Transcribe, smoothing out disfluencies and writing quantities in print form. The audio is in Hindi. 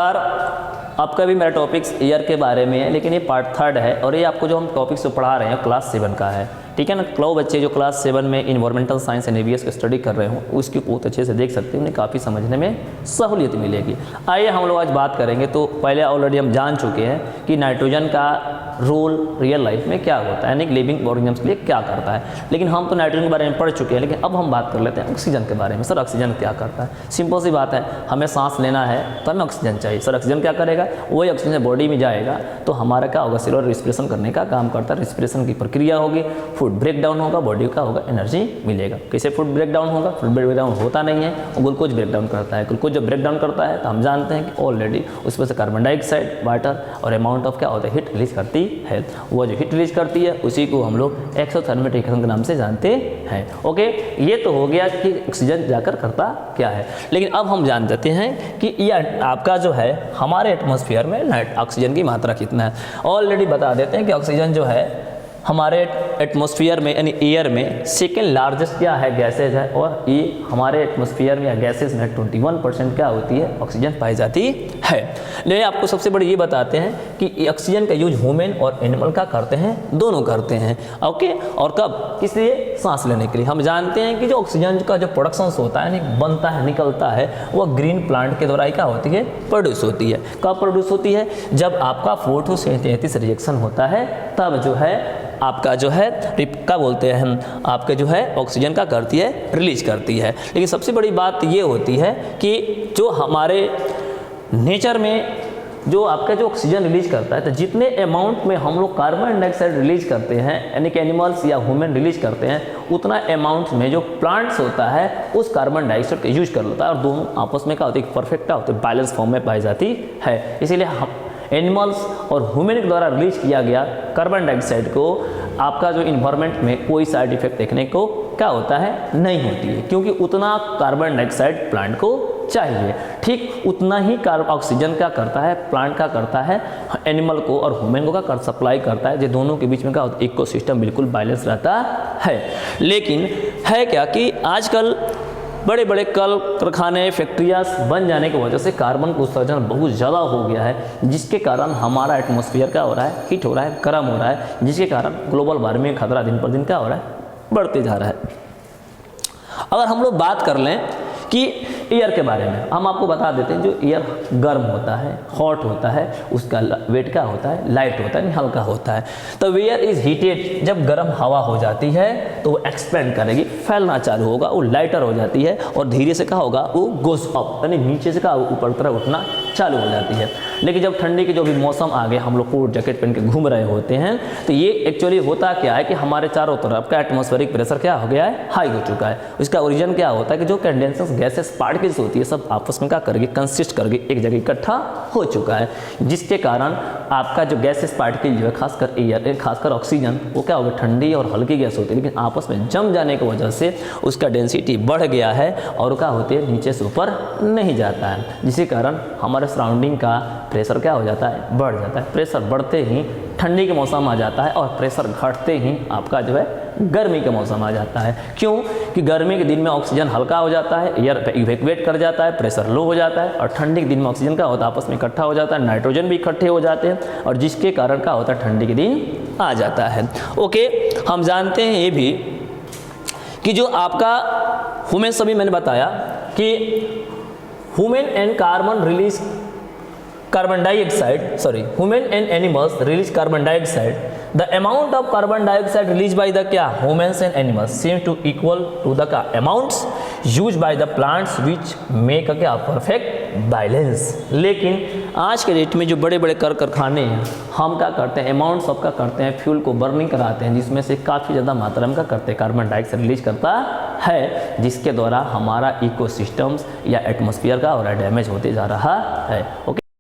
यार आपका भी मेरा टॉपिक्स एयर के बारे में है, लेकिन ये पार्ट 3 है और ये आपको जो हम टॉपिक्स जो पढ़ा रहे हैं क्लास 7 का है, ठीक है ना। क्लास बच्चे जो क्लास 7 में इन्वायरमेंटल साइंस एंड एवीएस की स्टडी कर रहे हो उसकी बहुत अच्छे से देख सकते हैं, उन्हें काफ़ी समझने में सहूलियत मिलेगी। आइए हम लोग आज बात करेंगे। तो पहले ऑलरेडी हम जान चुके हैं कि नाइट्रोजन का रोल रियल लाइफ में क्या होता है, यानी लिविंग ऑर्गेनिजम्स के लिए क्या करता है। लेकिन हम तो नाइट्रोजन के बारे में पढ़ चुके हैं, लेकिन अब हम बात कर लेते हैं ऑक्सीजन के बारे में। सर ऑक्सीजन क्या करता है? सिंपल सी बात है, हमें सांस लेना है तो हमें ऑक्सीजन चाहिए। सर ऑक्सीजन क्या करेगा? वही ऑक्सीजन बॉडी में जाएगा तो हमारा क्या होगा, सेलुलर रिस्पिरेशन करने का काम करता है। रिस्पिरेशन की प्रक्रिया होगी, फूड ब्रेक डाउन होगा, बॉडी का होगा एनर्जी मिलेगा। कैसे फूड ब्रेक डाउन होगा? फूड ब्रेक डाउन होता नहीं है, वो ग्लूकोज ब्रेक डाउन करता है। ग्लूकोज जब ब्रेक डाउन करता है तो हम जानते हैं कि ऑलरेडी उसमें से कार्बन डाइऑक्साइड, वाटर और अमाउंट ऑफ क्या होता है, हीट रिलीज करती है। वो जो हीट रिलीज करती है उसी को हम लोग एक्सोथर्मिक रिएक्शन के नाम से जानते हैं। ओके, ये तो हो गया कि ऑक्सीजन जाकर करता क्या है। लेकिन अब हम जान जाते हैं कि यह आपका जो है हमारे एटमॉस्फेयर में नाइट ऑक्सीजन की मात्रा कितना है। ऑलरेडी बता देते हैं कि ऑक्सीजन जो है हमारे एटमॉस्फेयर में यानी एयर में सेकेंड लार्जेस्ट क्या है, गैसेज है। और ये हमारे एटमॉस्फेयर में या गैसेज में 21% क्या होती है, ऑक्सीजन पाई जाती है। लेकिन आपको सबसे बड़ी ये बताते हैं कि ऑक्सीजन का यूज ह्यूमन और एनिमल का करते हैं, दोनों करते हैं। ओके, और कब? किस लिए? सांस लेने के लिए। हम जानते हैं कि जो ऑक्सीजन का जो प्रोडक्शन होता है, बनता है, निकलता है, वह ग्रीन प्लांट के द्वारा क्या होती है, प्रोड्यूस होती है। कब प्रोड्यूस होती है? जब आपका फोटोसिंथेसिस रिएक्शन होता है, तब जो है आपका जो है क्या बोलते हैं हम, आपके जो है ऑक्सीजन का करती है, रिलीज करती है। लेकिन सबसे बड़ी बात ये होती है कि जो हमारे नेचर में जो आपका जो ऑक्सीजन रिलीज करता है, तो जितने अमाउंट में हम लोग कार्बन डाइऑक्साइड रिलीज करते हैं, यानी कि एनिमल्स या ह्यूमन रिलीज करते हैं, उतना अमाउंट में जो प्लांट्स होता है उस कार्बन डाइऑक्साइड का यूज कर लेता है और दोनों आपस में क्या होती है, परफेक्ट क्या होती है, बैलेंस फॉर्म में पाई जाती है। इसीलिए हम एनिमल्स और ह्यूमन के द्वारा रिलीज किया गया कार्बन डाइऑक्साइड को आपका जो इन्वायरमेंट में कोई साइड इफेक्ट देखने को क्या होता है, नहीं होती है, क्योंकि उतना कार्बन डाइऑक्साइड प्लांट को चाहिए। ठीक उतना ही ऑक्सीजन क्या करता है, प्लांट का करता है, एनिमल को और ह्यूमन को का सप्लाई करता है। जो दोनों के बीच में क्या होता है, इकोसिस्टम बिल्कुल बैलेंस रहता है। लेकिन है क्या कि आजकल बड़े बड़े कल कारखाने, फैक्ट्रियाँ बन जाने की वजह से कार्बन का उत्सर्जन बहुत ज़्यादा हो गया है, जिसके कारण हमारा एटमॉस्फेयर क्या हो रहा है, हीट हो रहा है, गर्म हो रहा है, जिसके कारण ग्लोबल वार्मिंग का खतरा दिन पर दिन क्या हो रहा है, बढ़ते जा रहा है। अगर हम लोग बात कर लें कि एयर के बारे में, हम आपको बता देते हैं जो एयर गर्म होता है, हॉट होता है, उसका वेट क्या होता है, लाइट होता है, नहीं हल्का होता है। तो एयर इज हीटेड, जब गर्म हवा हो जाती है तो वो एक्सपेंड करेगी, फैलना चालू होगा, वो लाइटर हो जाती है और धीरे से क्या होगा, वो गोज अप, यानी नीचे से क्या ऊपर तरफ उठना चालू हो जाती है। लेकिन जब ठंडी के जो भी मौसम आ गए, हम लोग कोट जैकेट पहन के घूम रहे होते हैं, तो ये एक्चुअली होता क्या है कि हमारे चारों तरफ का एटमॉस्फेरिक प्रेशर क्या हो गया है, हाई हो चुका है। उसका ओरिजिन क्या होता है कि जो कंडेंसर गैसेस पार्टिकल्स होती है, सब आपस में क्या करके कंसिस्ट करके एक जगह इकट्ठा हो चुका है, जिसके कारण आपका जो गैसेस पार्टिकल जो है, खासकर एयर, खासकर ऑक्सीजन, वो क्या होगा, ठंडी और हल्की गैस होती है, लेकिन आपस में जम जाने की वजह से उसका डेंसिटी बढ़ गया है और क्या होती है, नीचे से ऊपर नहीं जाता है, जिसके कारण हमारे सराउंडिंग का प्रेशर क्या हो जाता है, बढ़ जाता है। प्रेशर बढ़ते ही ठंडी के मौसम आ जाता है और प्रेशर घटते ही आपका जो है गर्मी का मौसम आ जाता है। क्यों? कि गर्मी के दिन में ऑक्सीजन हल्का हो जाता है, एयर इवैक्यूएट कर जाता है, प्रेशर लो हो जाता है, और ठंडी के दिन में ऑक्सीजन का होता है, आपस में इकट्ठा हो जाता है, नाइट्रोजन भी इकट्ठे हो जाते हैं, और जिसके कारण क्या होता है, ठंडी के दिन आ जाता है। ओके, हम जानते हैं ये भी कि जो आपका ह्यूमन, सभी मैंने बताया कि human and carbon release carbon dioxide, human and animals release carbon dioxide. The amount of carbon dioxide released by the क्या, humans and animals seem to equal to the क्या, amounts used by the plants which make a क्या, perfect balance. लेकिन आज के डेट में जो बड़े बड़े कारखाने हैं, हम क्या करते हैं, अमाउंट सब का करते हैं, फ्यूल को बर्निंग कराते हैं, जिसमें से काफ़ी ज़्यादा मात्रा में क्या करते हैं, कार्बन डाइऑक्साइड रिलीज करता है, जिसके द्वारा हमारा इकोसिस्टम्स या एटमॉस्फेयर का और डैमेज होते जा रहा है। ओके।